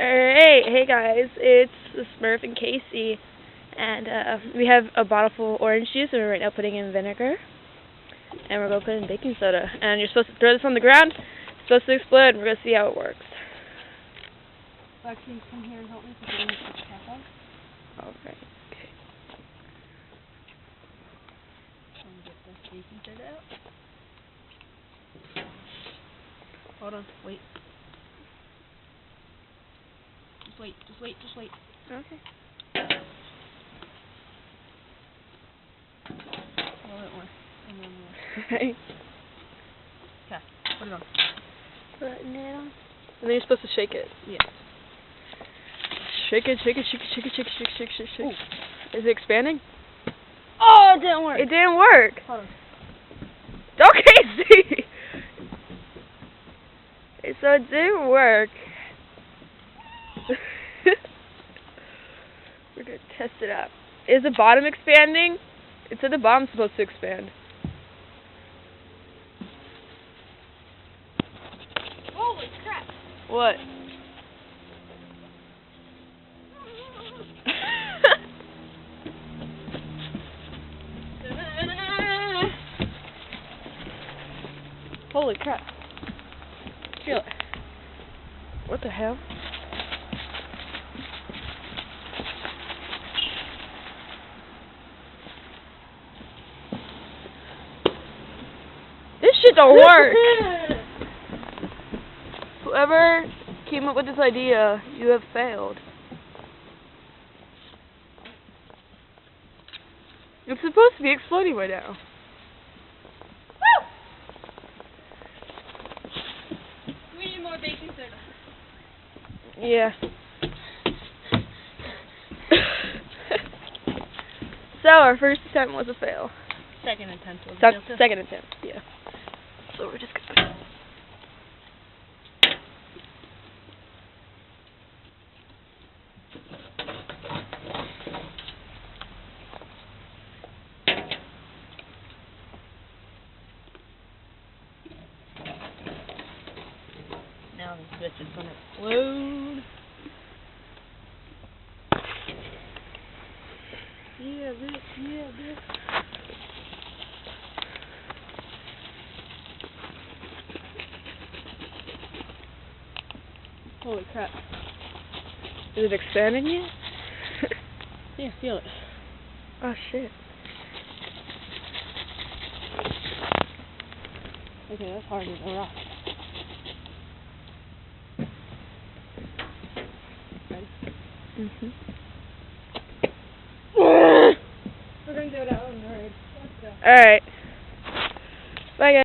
Hey guys, it's Smurf and Casey, and we have a bottle full of orange juice, and we're right now putting in vinegar, and we're going to put in baking soda, and you're supposed to throw this on the ground, it's supposed to explode, and we're going to see how it works. Can you come here and help me because I need to put the cap on? Alright, okay. Let me get this baking soda out. Hold on, wait. Just wait. Okay. A little bit more. And then more. Right. Okay, put it on. Putting it on. And then you're supposed to shake it. Yeah. Shake it. Ooh. Is it expanding? Oh, it didn't work. It didn't work. Hold on. Okay, see. So it didn't work. We're gonna test it out. Is the bottom expanding? It said the bottom's supposed to expand. Holy crap. What? Holy crap. Feel it. What the hell? This shit don't work! Whoever came up with this idea, you have failed. It's supposed to be exploding right now. Woo! We need more baking soda. Yeah. So, our first attempt was a fail. Second attempt was Second attempt, yeah. So we're just gonna... Now this bitch is gonna explode. Yeah, bitch. Holy crap. Is it expanding yet? Yeah, feel it. Oh shit. Okay, that's harder than a rock. Ready? Mhm. We're gonna do it out on the road. Let's go. Alright.